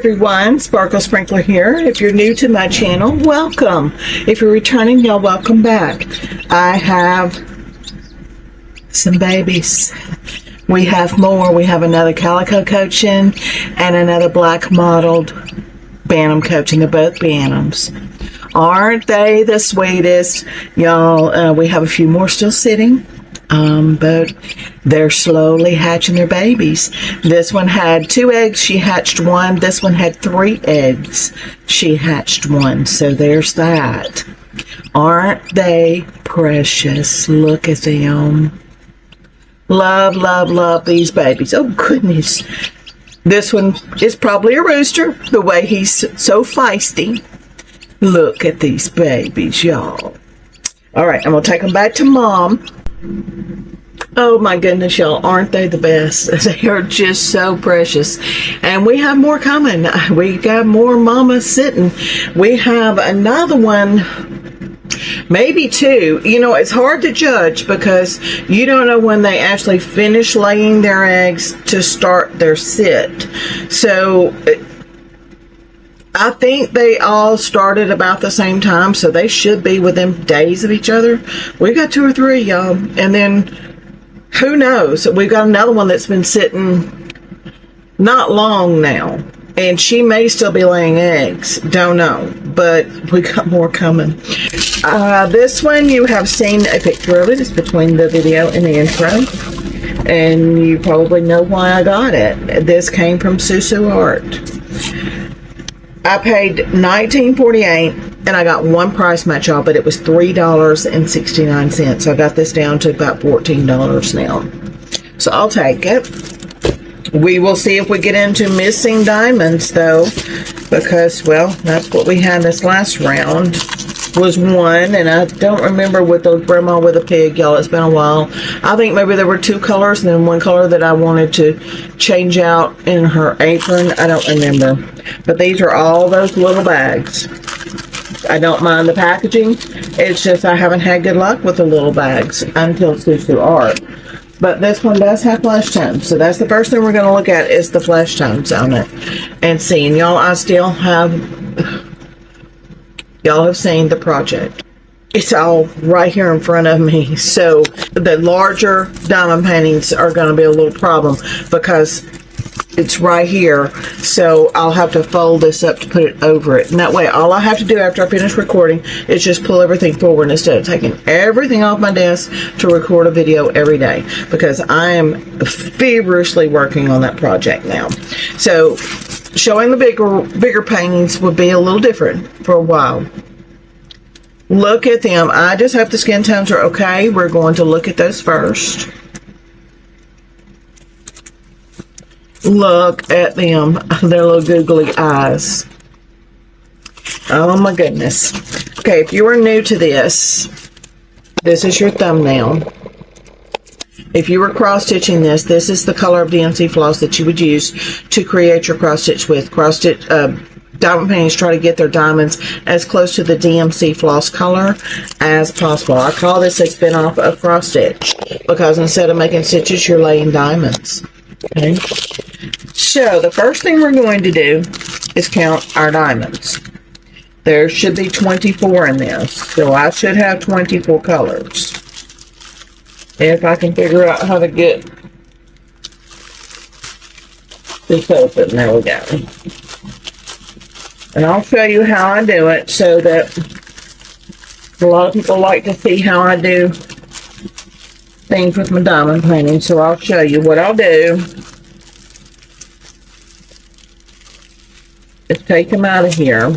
everyone, Sparkle Sprinkler here. If you're new to my channel, welcome. If you're returning, y'all, welcome back. I have some babies. We have more. We have another calico cochin and another black mottled bantam cochin. They're both bantams. Aren't they the sweetest? Y'all, we have a few more still sitting. But they're slowly hatching their babies. This one had 2 eggs, she hatched 1. This one had 3 eggs, she hatched 1. So there's that. Aren't they precious? Look at them. Love, love, love these babies. Oh goodness. This one is probably a rooster, the way he's so feisty. Look at these babies, y'all. Alright, I'm going to take them back to Mom. Oh my goodness, y'all, aren't they the best? They are just so precious. And we have more coming. We got more mamas sitting. We have another one, maybe 2. You know, it's hard to judge because you don't know when they actually finish laying their eggs to start their sit. So I think they all started about the same time, so they should be within days of each other. We've got 2 or 3, y'all. And then, who knows? We've got another one that's been sitting not long now. And she may still be laying eggs. Don't know. But we got more coming. This one, you have seen a picture of it. It's between the video and the intro. And you probably know why I got it. This came from Susu Art. I paid $19.48 and I got one price match, y'all, but it was $3.69. So I got this down to about $14 now. So I'll take it. We will see if we get into missing diamonds though, because, well, that's what we had this last round. Was 1, and I don't remember with the grandma with a pig, y'all. It's been a while. I think maybe there were 2 colors and then 1 color that I wanted to change out in her apron. I don't remember. But these are all those little bags. I don't mind the packaging. It's just I haven't had good luck with the little bags until Susu Art. But this one does have flesh tones. So that's the first thing we're going to look at is the flesh tones on it. And seeing, y'all, I still have... Y'all have seen the project. It's all right here in front of me. So the larger diamond paintings are going to be a little problem because it's right here. So I'll have to fold this up to put it over it. And that way, all I have to do after I finish recording is just pull everything forward instead of taking everything off my desk to record a video every day. Because I am feverishly working on that project now. So showing the bigger paintings would be a little different for a while. Look at them. I just hope the skin tones are okay. We're going to look at those first. Look at them. Their little googly eyes. Oh my goodness. Okay, if you are new to this, this is your thumbnail. If you were cross-stitching this, this is the color of DMC floss that you would use to create your cross-stitch with. Cross-stitch, diamond paintings try to get their diamonds as close to the DMC floss color as possible. I call this a spin-off of cross-stitch because instead of making stitches, you're laying diamonds. Okay? So, the first thing we're going to do is count our diamonds. There should be 24 in this, so I should have 24 colors. If I can figure out how to get this open. There we go. And I'll show you how I do it so that a lot of people like to see how I do things with my diamond painting. So I'll show you what I'll do is take them out of here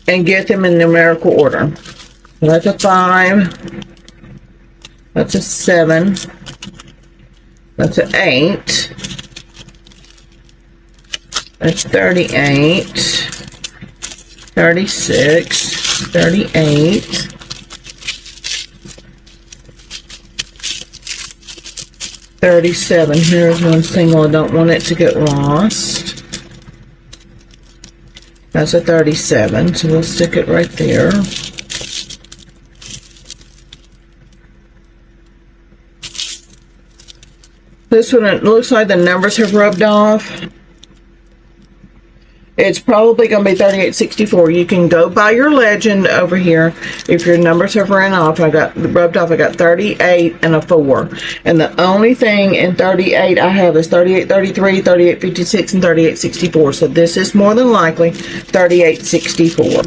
and get them in numerical order. So that's a 5, that's a 7, that's an 8, that's 38, 36, 38, 37. Here's one single. I don't want it to get lost. That's a 37, so we'll stick it right there. This one, it looks like the numbers have rubbed off. It's probably going to be 3864. You can go by your legend over here. If your numbers have run off, I got rubbed off. I got 38 and a 4. And the only thing in 38 I have is 3833, 3856, and 3864. So this is more than likely 3864.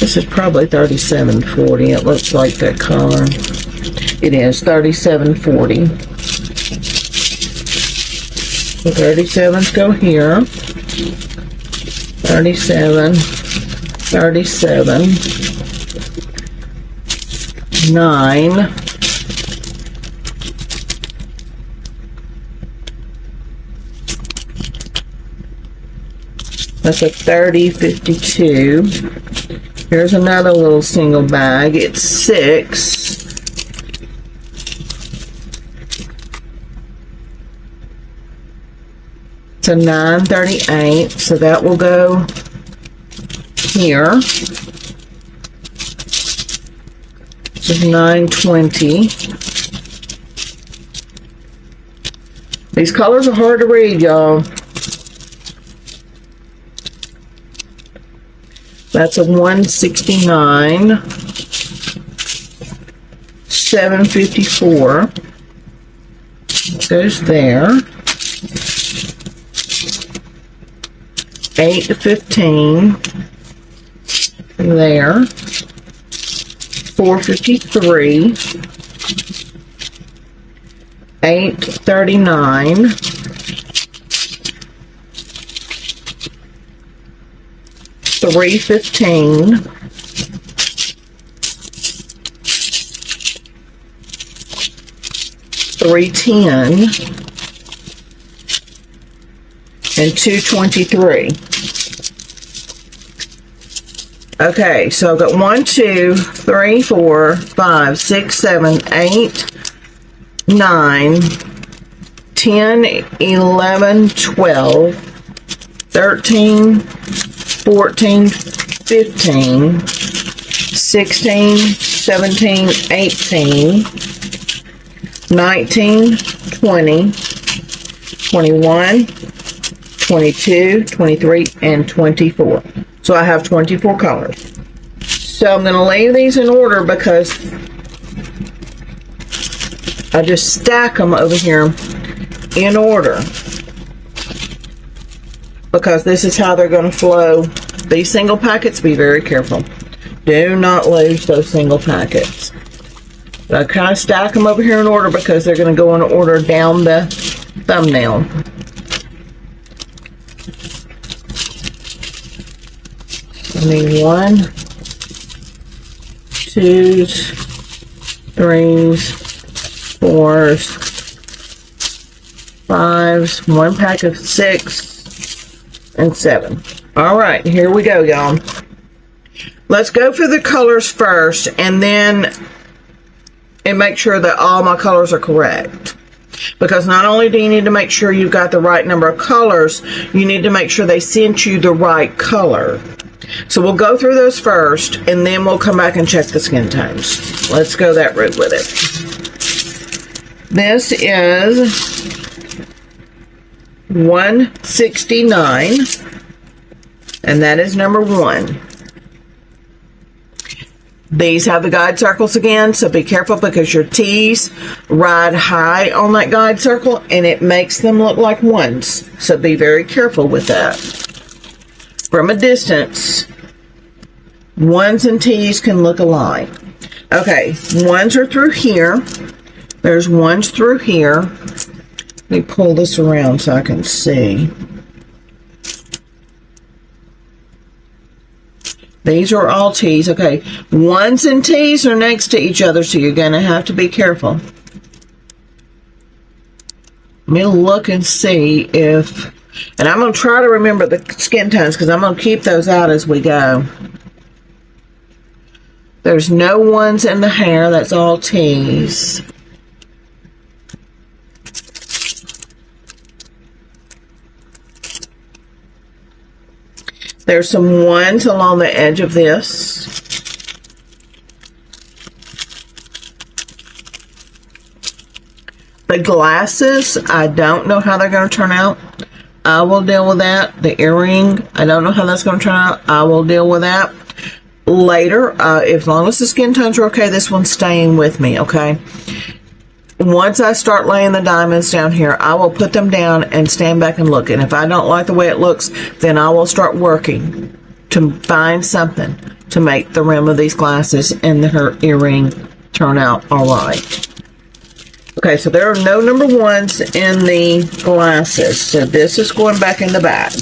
This is probably 3740. It looks like that color. It is 3740. So 37s go here. 37, 37, 9, that's a 3052. Here's another little single bag. It's 6. It's a 938, so that will go here. This is 920. These colors are hard to read, y'all. That's a 169. 754. Goes there. 8 to 15 there. 453. 839. 315. 310. And 223. Okay, so I've got 1, 2, 3, 4, 5, 6, 7, 8, 9, 10, 11, 12, 13, 14, 15, 16, 17, 18, 19, 20, 21, 22, 23, and 24. So I have 24 colors. So I'm going to leave these in order because I just stack them over here in order. Because this is how they're going to flow. These single packets, be very careful. Do not lose those single packets. But I kind of stack them over here in order because they're going to go in order down the thumbnail. I need 1, 2s, 3s, 4s, 5s, 1 pack of 6, and 7. Alright, here we go, y'all. Let's go for the colors first and make sure that all my colors are correct. Because not only do you need to make sure you've got the right number of colors, you need to make sure they sent you the right color. So we'll go through those first, and then we'll come back and check the skin tones. Let's go that route with it. This is 169, and that is number 1. These have the guide circles again, so be careful because your T's ride high on that guide circle, and it makes them look like 1s. So be very careful with that. From a distance, 1s and T's can look alike. Okay, 1s are through here. There's 1s through here. Let me pull this around so I can see. These are all T's. Okay, 1s and T's are next to each other, so you're going to have to be careful. Let me look and see if... And I'm going to try to remember the skin tones because I'm going to keep those out as we go. There's no 1s in the hair. That's all T's. There's some 1s along the edge of this. The glasses, I don't know how they're going to turn out. I will deal with that. The earring, I don't know how that's going to turn out. I will deal with that later. As long as the skin tones are okay, this one's staying with me, okay? Once I start laying the diamonds down here, I will put them down and stand back and look. And if I don't like the way it looks, then I will start working to find something to make the rim of these glasses and her earring turn out all right. Okay, so there are no number ones in the glasses. So this is going back in the back.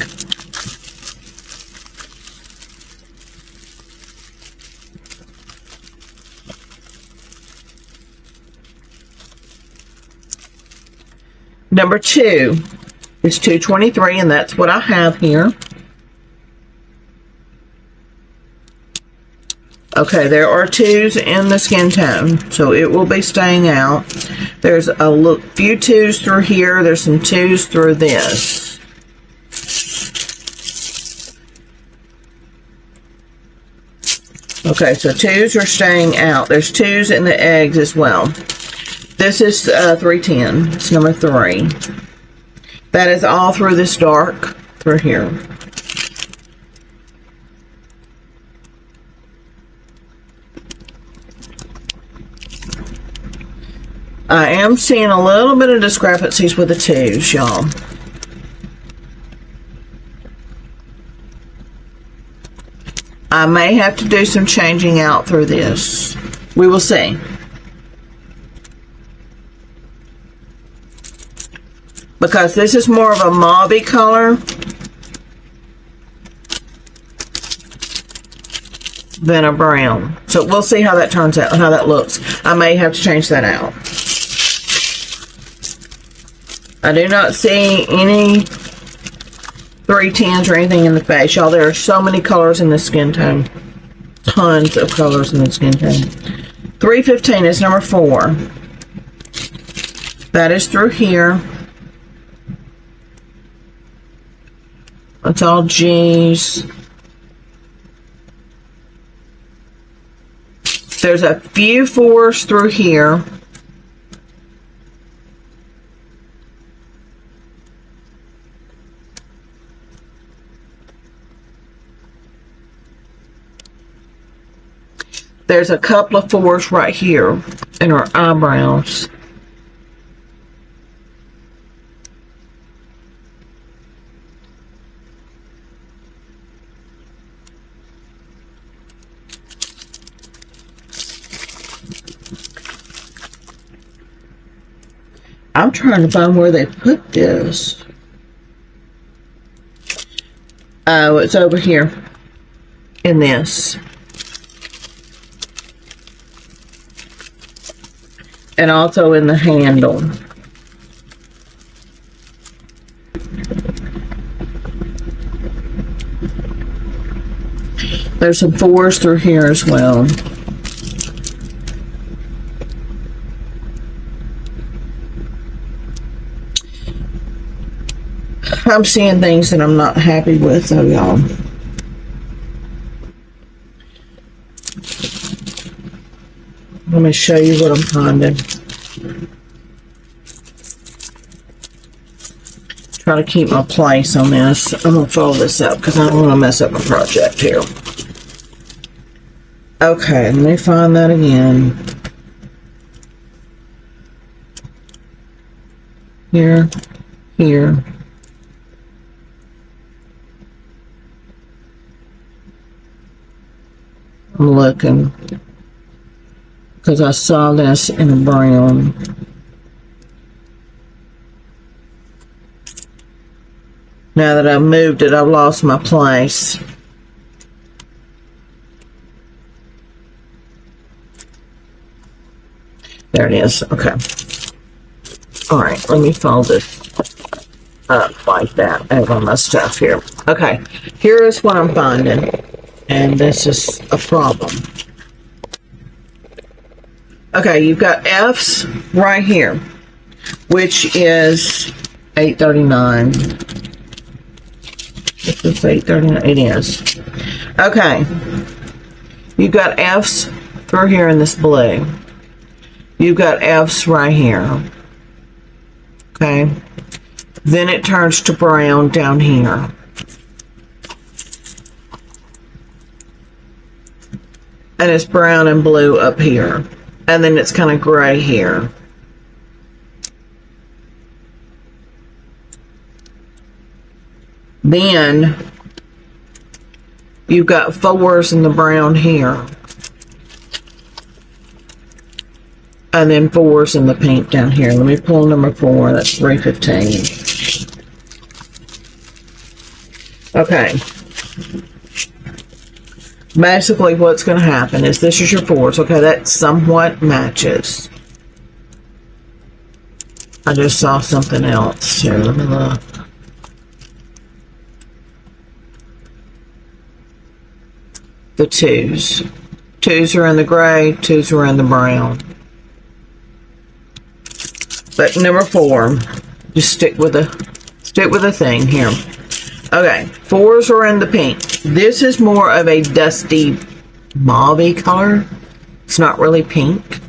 Number 2 is 223, and that's what I have here. Okay, there are 2s in the skin tone, so it will be staying out. There's a few 2s through here. There's some 2s through this. Okay, so 2s are staying out. There's 2s in the eggs as well. This is 310. It's number 3. That is all through this dark through here. I am seeing a little bit of discrepancies with the 2s, y'all. I may have to do some changing out through this. We will see. Because this is more of a mauve color than a brown. So we'll see how that turns out, how that looks. I may have to change that out. I do not see any 310s or anything in the face. Y'all, there are so many colors in the skin tone. Tons of colors in the skin tone. 315 is number 4. That is through here. It's all G's. There's a few 4s through here. There's a couple of 4s right here in her eyebrows. I'm trying to find where they put this. Oh, it's over here in this. And also in the handle. There's some 4s through here as well. I'm seeing things that I'm not happy with, though, y'all. Let me show you what I'm finding. Try to keep my place on this. I'm going to fold this up because I don't want to mess up my project here. Okay, let me find that again. Here, here. I'm looking because I saw this in a brown. Now that I've moved it, I've lost my place. There it is. Okay. All right, let me fold this up like that over my stuff here. Okay, here is what I'm finding. And this is a problem. Okay, you've got F's right here, which is 839. This is 839. It is. Okay. You've got F's through here in this blue. You've got F's right here. Okay. Then it turns to brown down here. And it's brown and blue up here. And then it's kind of gray here. Then you've got 4s in the brown here. And then 4s in the pink down here. Let me pull number 4. That's 315. Okay. Basically what's going to happen is this is your 4s. Okay, that somewhat matches. I just saw something else. Here, let me look. The 2s. 2s are in the gray, 2s are in the brown. But number 4, just stick with a thing here. Okay, 4s are in the pink. This is more of a dusty mauve color. It's not really pink.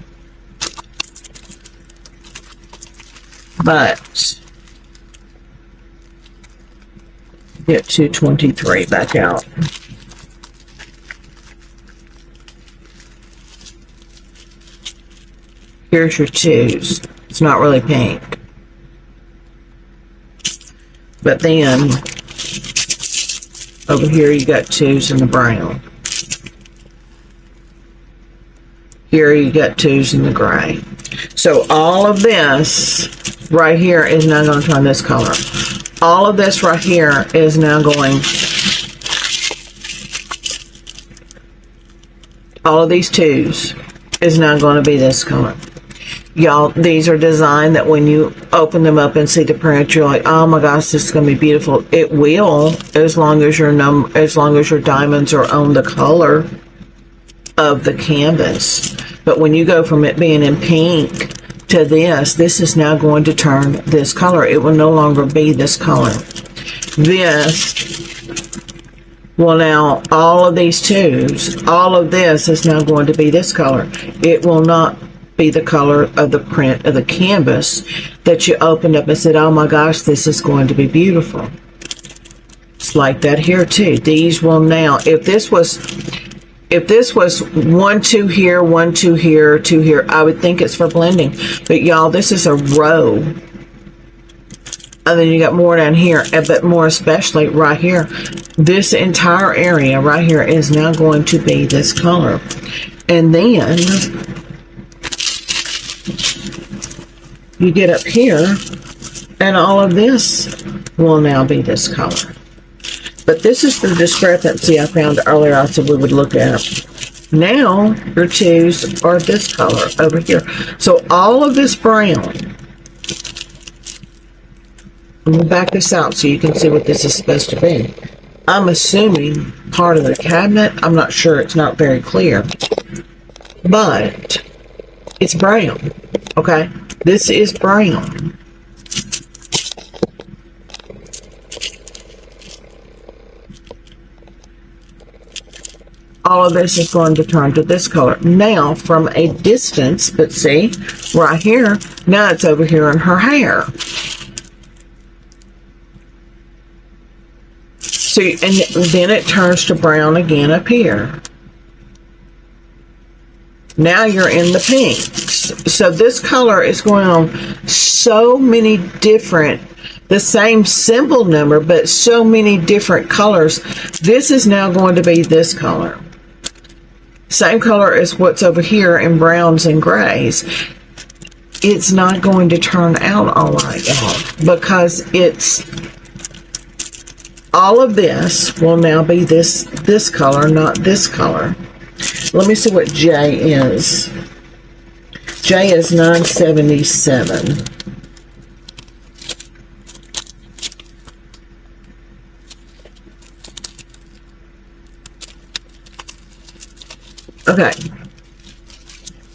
But get 223 back out. Here's your 2s. It's not really pink. But then over here you got 2s in the brown. Here you got 2s in the gray. So all of this right here is now going to turn this color. All of this right here is now going, all of these 2s is now going to be this color. Y'all, these are designed that when you open them up and see the print, you're like, oh my gosh, this is going to be beautiful. It will, as long as your diamonds are on the color of the canvas. But when you go from it being in pink to this is now going to turn this color. It will no longer be this color. This will now, all of these 2s, all of this is now going to be this color. It will not be the color of the print of the canvas that you opened up and said, oh my gosh, this is going to be beautiful. It's like that here too. These will now, if this was 1, 2 here, 1, 2 here, 2 here, I would think it's for blending. But y'all, this is a row. And then you got more down here, but more especially right here. This entire area right here is now going to be this color. And then you get up here, and all of this will now be this color. But this is the discrepancy I found earlier. I said we would look at. Now your 2s are this color over here. So all of this brown. I'm going to back this out so you can see what this is supposed to be. I'm assuming part of the cabinet. I'm not sure. It's not very clear. But it's brown. Okay? This is brown. All of this is going to turn to this color. Now, from a distance, but see, right here, now it's over here in her hair. So, and then it turns to brown again up here. Now you're in the pinks. So this color is going on so many different, the same symbol number, but so many different colors. This is now going to be this color. Same color as what's over here in browns and grays. It's not going to turn out all right, y'all, because it's, all of this will now be this color, not this color. Let me see what J is. J is 977. Okay.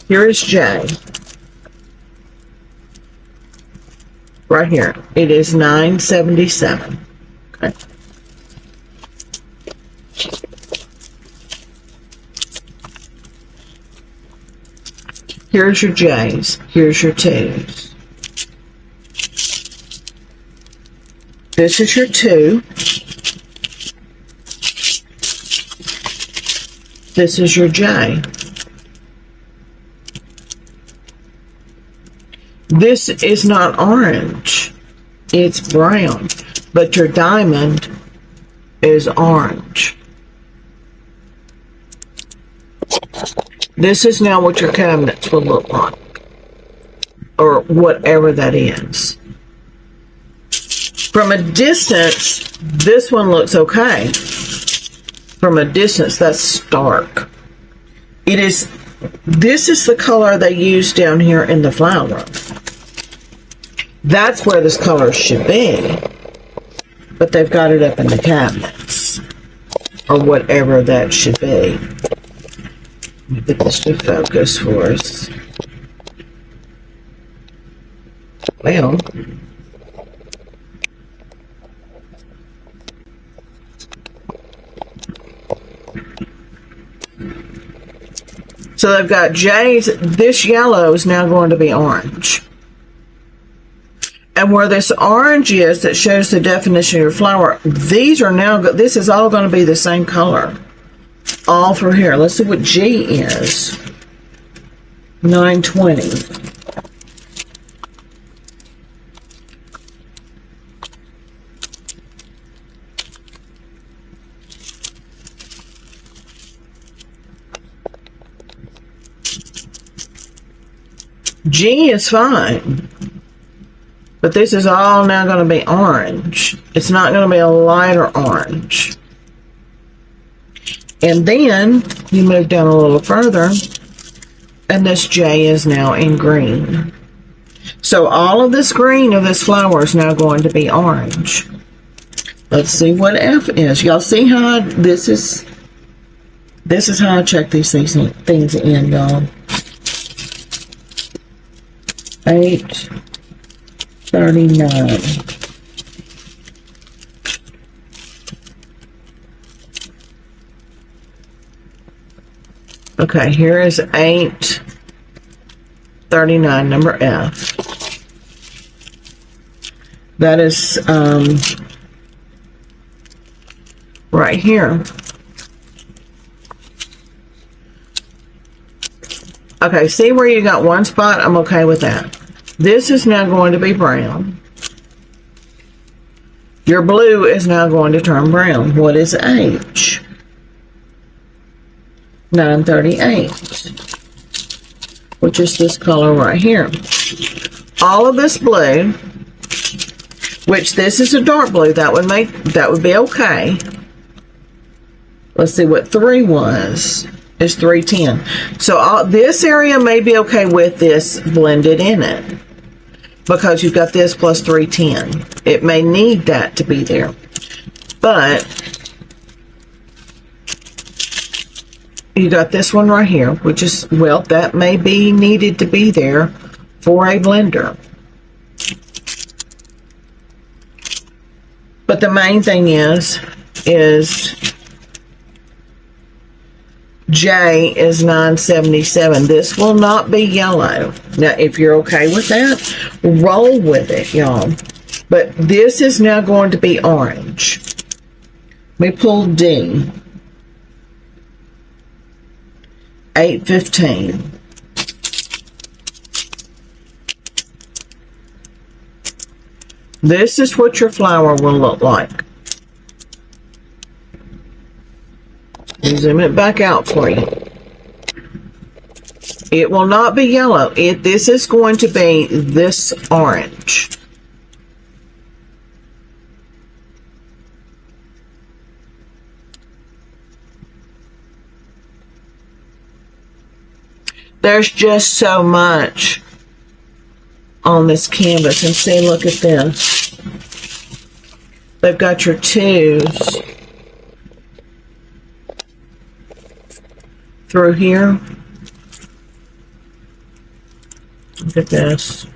Here is J. Right here. It is 977. Okay. Here's your J's. Here's your 2s. This is your 2. This is your J. This is not orange. It's brown. But your diamond is orange. This is now what your cabinets will look like. Or whatever that is. From a distance, this one looks okay. From a distance, that's stark. This is the color they use down here in the flower. That's where this color should be. But they've got it up in the cabinets. Or whatever that should be. Let me get this to focus for us. Well, so they've got J's. This yellow is now going to be orange. And where this orange is that shows the definition of your flower, these are now, this is all going to be the same color. All through here. Let's see what G is. 920. G is fine, but this is all now going to be orange. It's not going to be a lighter orange. And then you move down a little further, and this J is now in green. So all of this green of this flower is now going to be orange. Let's see what F is. Y'all see how this is how I check these things in, y'all. 839. Okay, here is 839, number F. That is right here. Okay, see where you got one spot? I'm okay with that. This is now going to be brown. Your blue is now going to turn brown. What is H? 938. Which is this color right here. All of this blue, which this is a dark blue, that would be okay. Let's see what 3 was. Is 310. So this area may be okay with this blended in it, because you've got this plus 310. It may need that to be there, but you got this one right here, which is, well, that may be needed to be there for a blender. But the main thing is J is 977. This will not be yellow. Now, if you're okay with that, roll with it, y'all. But this is now going to be orange. Let me pull D. 815. This is what your flower will look like. Zoom it back out for you. It will not be yellow. This is going to be this orange. There's just so much on this canvas. And see, look at this. They've got your 2s through here. Look at this.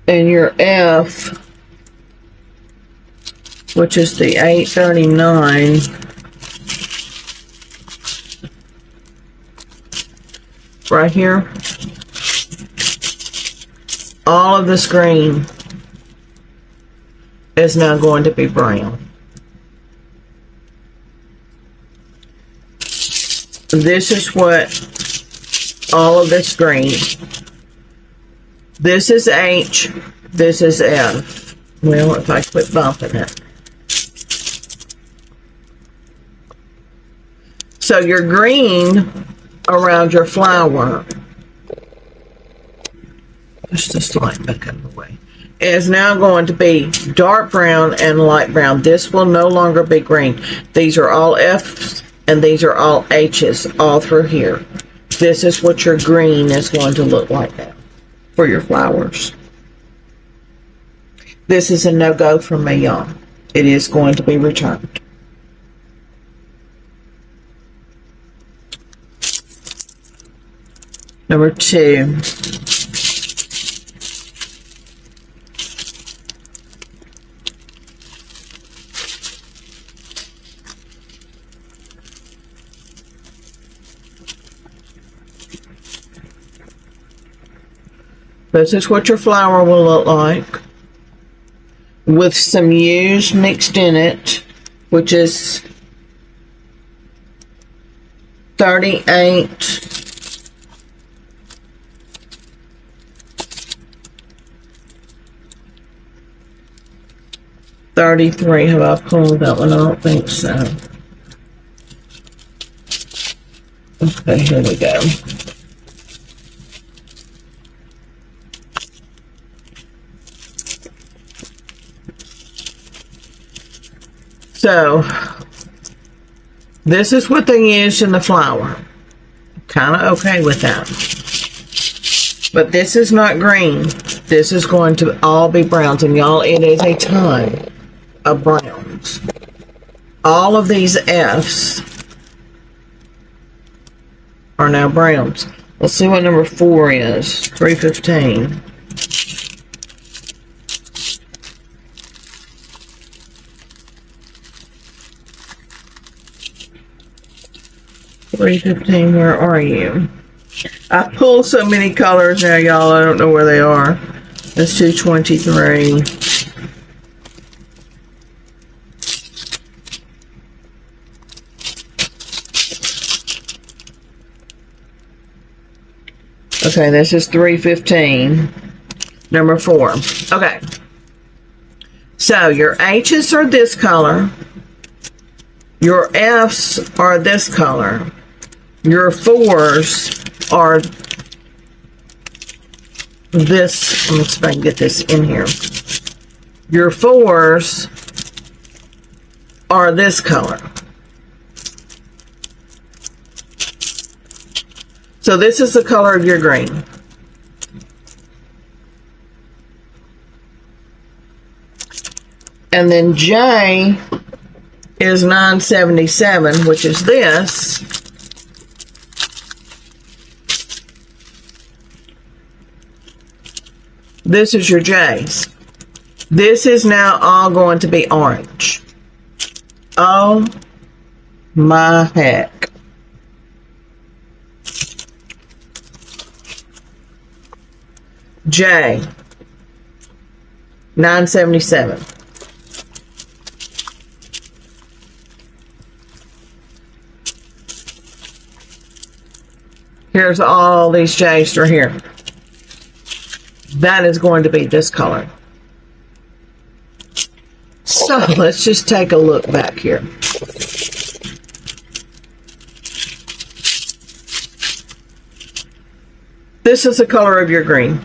And your F, which is the 839, right here, all of this green is now going to be brown. This is what all of this green. This is H, this is F. Well, if I quit bumping it. So your green around your flower, push this light back out of the way, is now going to be dark brown and light brown. This will no longer be green. These are all F's and these are all H's all through here. This is what your green is going to look like now for your flowers. This is a no-go from me, y'all. It is going to be returned. Number 2. This is what your flower will look like, with some hues mixed in it, which is 38, 33. Have I pulled that one? I don't think so. Okay, here we go. So, this is what they used in the flower. Kind of okay with that. But this is not green. This is going to all be browns. And y'all, it is a ton of browns. All of these F's are now browns. Let's see what number 4 is. 315. Where are you? I pull so many colors now, y'all, I don't know where they are. That's 223. Okay, this is 315. Number 4. Okay. So your H's are this color. Your F's are this color. Your 4s are this. Let me see if I can get this in here. Your 4s are this color. So this is the color of your green. And then J is 977, which is this. This is your J's. This is now all going to be orange. Oh my heck. J 977. Here's all these J's through here. That is going to be this color. So let's just take a look back here. This is the color of your green.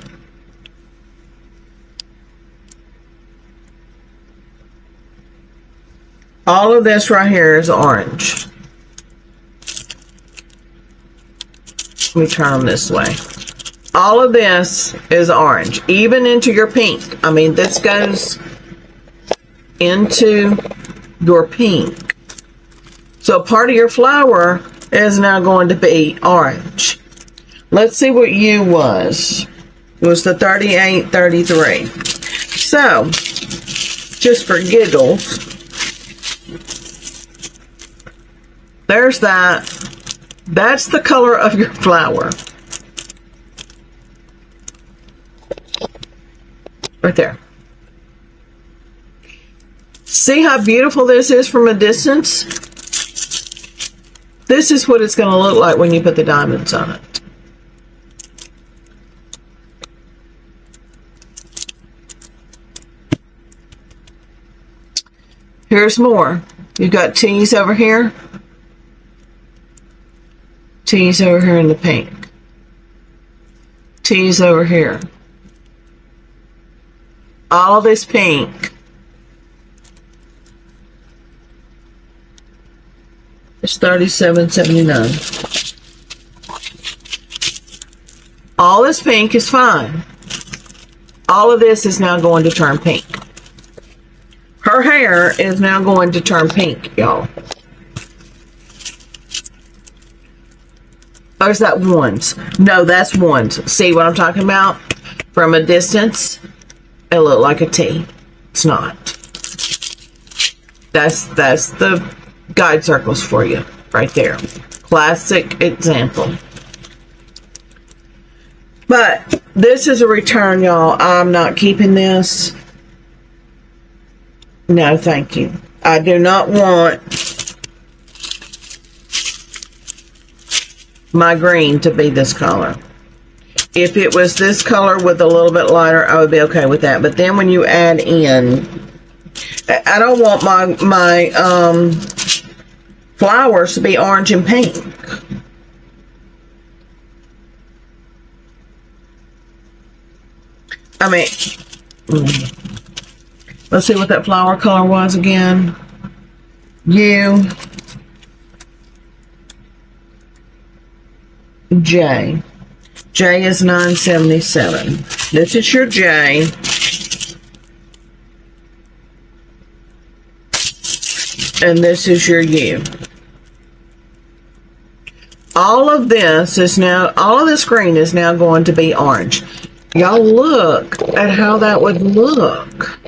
All of this right here is orange. Let me turn them this way. All of this is orange, even into your pink. I mean, this goes into your pink. So part of your flower is now going to be orange. Let's see what U was. It was the 38, 33. So, just for giggles, there's that. That's the color of your flower. Right there. See how beautiful this is from a distance? This is what it's going to look like when you put the diamonds on it. Here's more. You've got teas over here. Teas over here in the pink. Teas over here. All of this pink. It's $37.79. All this pink is fine. All of this is now going to turn pink. Her hair is now going to turn pink, y'all. Or is that ones? No, that's ones. See what I'm talking about? From a distance, it looked like a T. It's not. That's the guide circles for you right there. Classic example. But this is a return, y'all. I'm not keeping this. No, thank you. I do not want my green to be this color. If it was this color with a little bit lighter, I would be okay with that. But then when you add in, I don't want my flowers to be orange and pink. I mean, let's see what that flower color was again. U J. J is 977. This is your J. And this is your U. All of this is now, all of this green is now going to be orange. Y'all look at how that would look.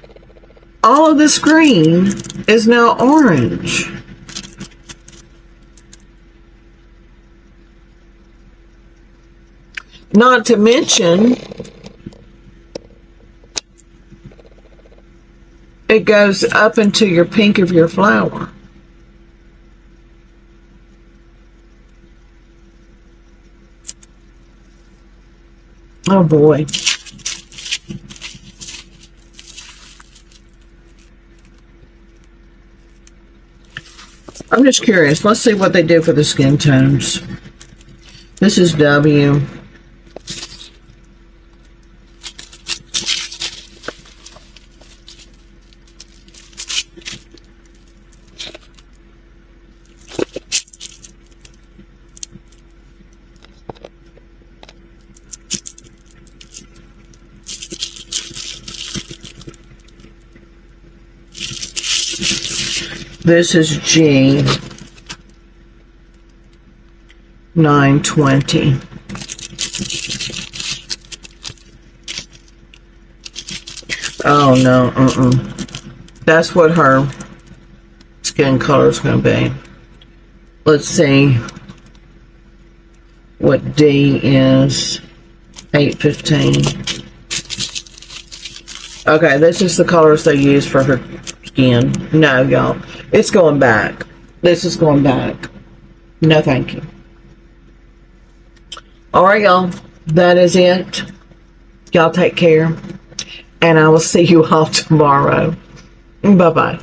All of this green is now orange. Not to mention, it goes up into your pink of your flower. Oh boy. I'm just curious. Let's see what they do for the skin tones. This is W. This is G. 920. Oh no, That's what her skin color is going to be. Let's see what D is. 815. Okay, this is the colors they use for her skin. No, y'all. It's going back. This is going back. No, thank you. Alright, y'all. That is it. Y'all take care. And I will see you all tomorrow. Bye-bye.